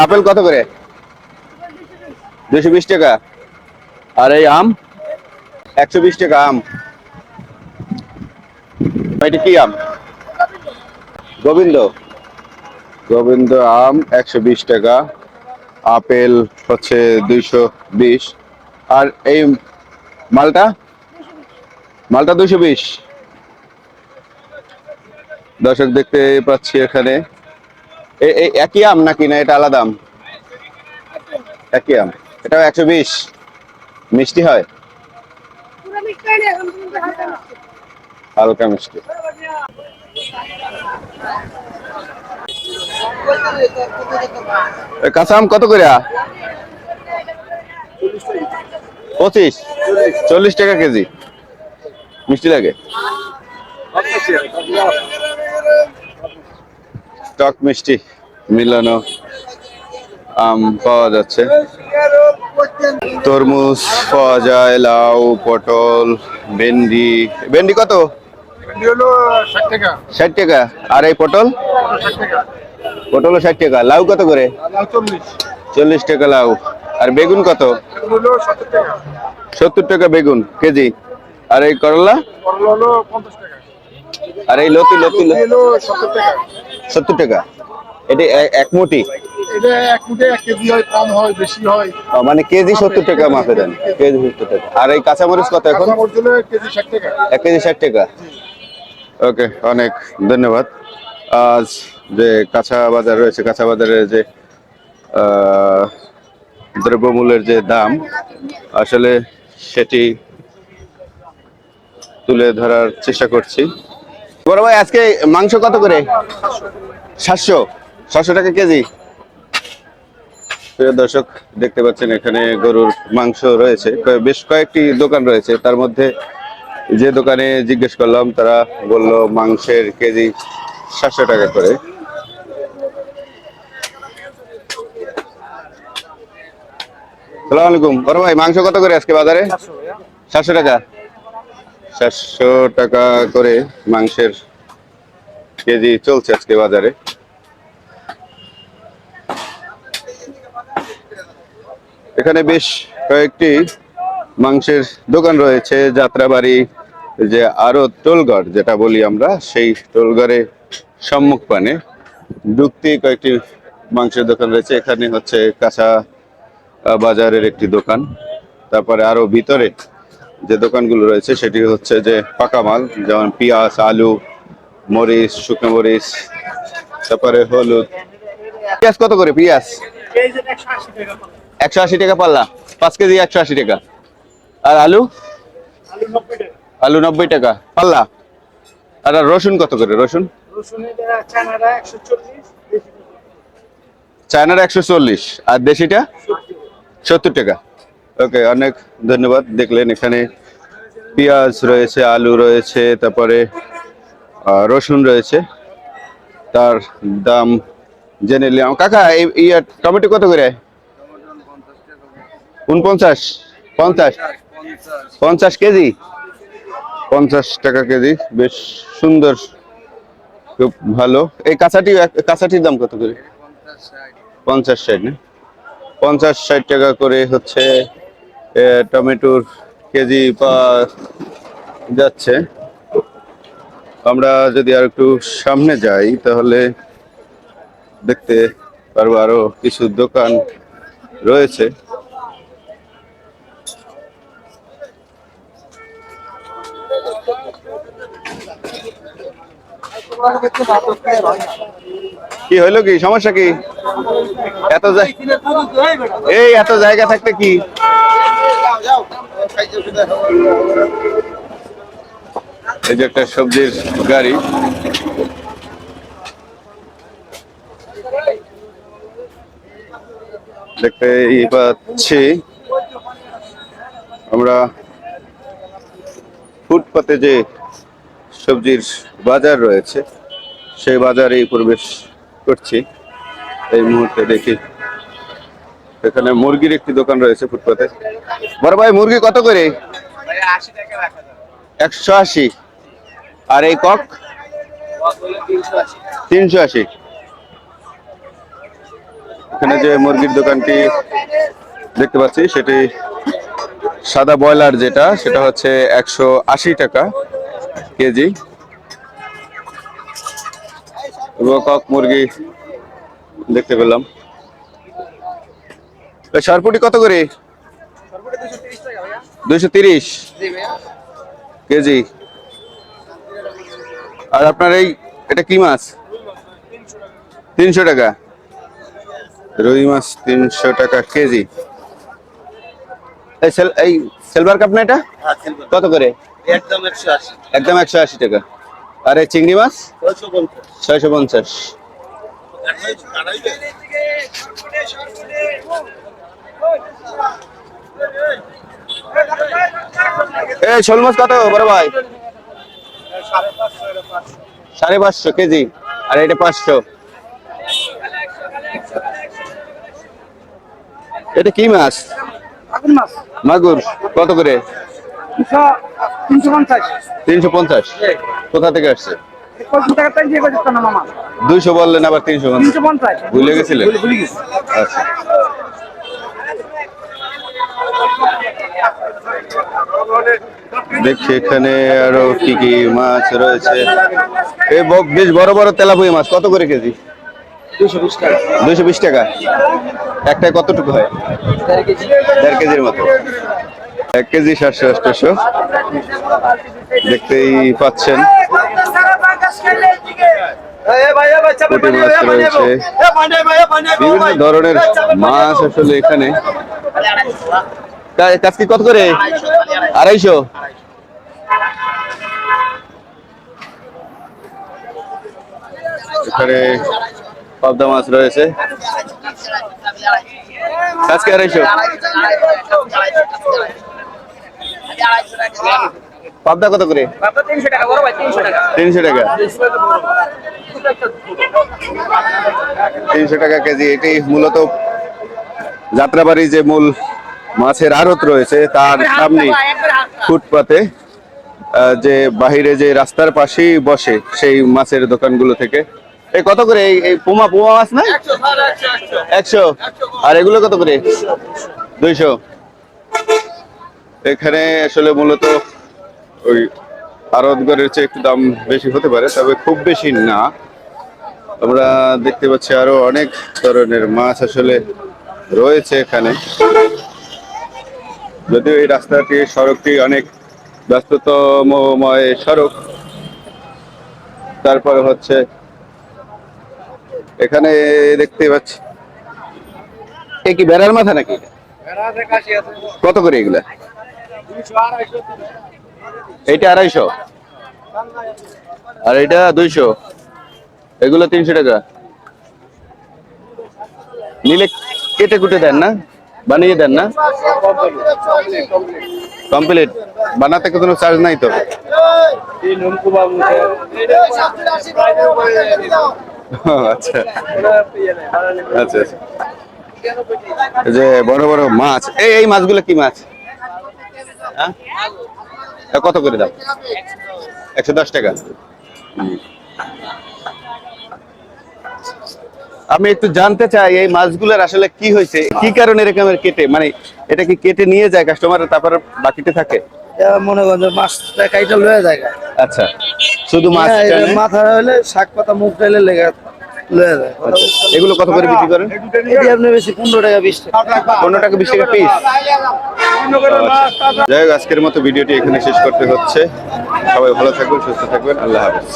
Apple কত করে? 220 টাকা। আর এই আম 120 টাকা আম। এটা কি আম? গোবিন্দ। গোবিন্দ আম 120 টাকা। আপেল হচ্ছে 220। আর এই মালটা, মালটা 220। দর্শক দেখতে পাচ্ছি এখানে এই একই আম নাকি না এটা আলাদা আম? একই আম। এটাও 120। মিষ্টি হয়? হালকা মিষ্টি। কাঁচা আম কত করে? 25। 40 টাকা কেজি। মিষ্টি লাগে? টক মিষ্টি মিলানো আম পাওয়া যাচ্ছে। তরমুজ পাওয়া যায়, লাউ, পটল, ভেন্ডি। ভেন্ডি কত? 60 টাকা। 60 টাকা। আর এই পটল? 60 টাকা। পটলও 60 টাকা। লাউ কত করে? 40। 40 টাকা লাউ। আর বেগুন কত? 70 টাকা। 70 টাকা বেগুন কেজি। আর এই করলা? করলা হলো 50 টাকা। আর এই লতি লতি লতি হলো 70 টাকা। 70 টাকা। এটি এক মুঠি? এটা এক মুঠে 1 কেজি হয়, কম হয়, বেশি হয়। মানে কেজি মাপে, 70 টাকা কেজি, মাপে দেন? কেজি। কেজি 70 টাকা। আর এই কাঁচামরিচ কত এখন? কাঁচামরিচ হলো কেজি 60 টাকা। 1 কেজি 60 টাকা। ওকে, অনেক ধন্যবাদ। আজ যে কাঁচা বাজার রয়েছে, কাঁচা বাজারের যে আহ, দ্রব্যমূল্যের যে দাম, আসলে সেটি তুলে ধরার চেষ্টা করছি। বড় ভাই, আজকে মাংস কত করে? 700। 700 টাকা কেজি। প্রিয় দর্শক দেখতে পাচ্ছেন এখানে গরুর মাংস রয়েছে, বেশ কয়েকটি দোকান রয়েছে। তার মধ্যে যে দোকানে জিজ্ঞেস করলাম তারা বলল মাংসের কেজি 700 টাকা করে। সালাম আলাইকুম বড় ভাই, মাংস কত করে আজকে বাজারে? 700 টাকা। 700 টাকা করে মাংসের কেজি চলছে আজকে বাজারে। এখানে বেশ কয়েকটি মাংসের দোকান রয়েছে। যাত্রাবাড়ি যে আরো টোলগড় যেটা বলি আমরা, সেই টোলগড়ে সম্মুখ পানে ঢুকতে কয়েকটি মাংসের দোকান রয়েছে। এখানে হচ্ছে কাঁচা বাজারের একটি দোকান। তারপরে আরো ভিতরে যে দোকানগুলো রয়েছে সেটি হচ্ছে যে পাকা মাল, যেমন পেঁয়াজ, আলু, মরিচ, শুকনো মরিচ, তারপরে হলুদ। পেঁয়াজ কত করে পেঁয়াজ? 180 টাকা পাল্লা। 5 কেজি 180 টাকা। আর আলু? আলু 90 টাকা পাল্লা। আর রসুন কত করে? রসুন চায়নার 140। আর দেশিটা 70 টাকা। ওকে, অনেক ধন্যবাদ। দেখলেন এখানে পেঁয়াজ রয়েছে, আলু রয়েছে, তারপরে রসুন রয়েছে। তার দাম জেনে নিলাম। কাকা, এই টমেটো কত করে? 49। 50। 50 কেজি। 50 টাকা কেজি। বেশ সুন্দর, খুব ভালো। এই কাঁচাটির দাম কত করে? 50-60 না? 50-60 টাকা করে হচ্ছে টমেটোর কেজি পাওয়া যাচ্ছে। আমরা যদি আর একটু সামনে যাই তাহলে দেখতে পারবো আরো কিছু দোকান রয়েছে। কি হইলো, কি সমস্যা কি? এত জায়গা থাকতে কি? এই যে একটা সবজির গাড়ি। দেখতে পাচ্ছি আমরা ফুটপাতে যে সবজির বাজার রয়েছে সেই বাজারে প্রবেশ করছি এই মুহূর্তে। দেখি এখানে মুরগির একটি দোকান রয়েছে ফুটপাতে। বড় ভাই, মুরগি কত করে? 180। আর এই কক? 380। এখানে যে মুরগির দোকানটি দেখতে পাচ্ছি সেটি সাদা ব্রয়লার যেটা সেটা হচ্ছে 180 টাকা কেজি। কক মুরগি দেখতে পেলাম। সারপুটি কত করে? 230 কেজি। আর আপনার এটা কি মাছ? 300 টাকা। রুই মাছ 300 টাকা কেজি। এই সিলভার কাপ না এটা কত করে? একদম 180 টাকা। আর এই চিংড়ি মাছ 650। এই শোল মাছ কত বড় ভাই? 550 কেজি। আর এটা 500। এটা কি মাছ? মাগুর কত করে? 350। কোথা থেকে আসছে? 200 বললেন আবার 350 ভুলে গেছিলেন? আচ্ছা। দেখছি এখানে আরো কি কি মাছ রয়েছে। এই বেশ বড় বড় তেলাপিয়া মাছ কত করে কেজি? 220 টাকা। একটাই কতটুকু হয়? 1.5 কেজির মতো। 1 কেজি 700-800 দেখতেই পাচ্ছেন। পুঁটি মাছ রয়েছে, বিভিন্ন ধরনের মাছ আসলে এখানে। কাজকি কত করে? 250। এখানে পাবদা মাছ রয়েছে, আজকে 250। পাবদা কত করে? 300 টাকা। 300 টাকা কেজি। এটি মূলত যাত্রাবাড়ি যে মূল মাছের আড়ত রয়েছে তার সামনে ফুটপাতে যে বাহিরে যে রাস্তার পাশেই বসে সেই মাছের দোকানগুলো থেকে। এই কত করে এই পোমা মাছ না? 100। আর এগুলো কত করে? 200। এখানে আসলে মূলত ওই আড়তগড়ের চেয়ে একটু দাম বেশি হতে পারে, তবে খুব বেশি না। আমরা দেখতে পাচ্ছি আরো অনেক ধরনের মাছ আসলে রয়েছে এখানে। যদিও এই রাস্তাটি সড়কটি অনেক ব্যস্ততময় সড়ক, তারপরে হচ্ছে এখানে দেখতে পাচ্ছি এ কি বেড়ার মাথা নাকি? কত করে এগুলা? এইটা 250 আর এটা 200। এগুলো 300 টাকা। নিলে কেটে কুটে দেন না, বানিয়ে দেন না? কমপ্লিট বানাতে কোনো চার্জ নাই তো? আচ্ছা আচ্ছা। যে বড় বড় মাছ, এই মাছগুলো কি মাছ? কত করে দাম? 110 টাকা। আমি একটু জানতে চাই এই মাছগুলোর আসলে কি হয়েছে, কি কারণে এরকমের কেটে, মানে এটা কি কেটে নিয়ে যায় কাস্টমার তারপর বাকিতে থাকে? মনে করেন মাছটা কাইটা লয়ে যায়। আচ্ছা, শুধু মাছ মাথা হলে শাক পাতা মুখ ডাইলে লেগে লয়ে যায়। আচ্ছা, এগুলো কত করে বিক্রি করেন? এটি আপনি বেশি 15 টাকা 20 টাকা। 15 টাকা 20 টাকা পিস। যাই হোক, আজকের মতো ভিডিওটি এখানে শেষ করতে হচ্ছে। সবাই ভালো থাকবেন, সুস্থ থাকবেন। আল্লাহ হাফেজ।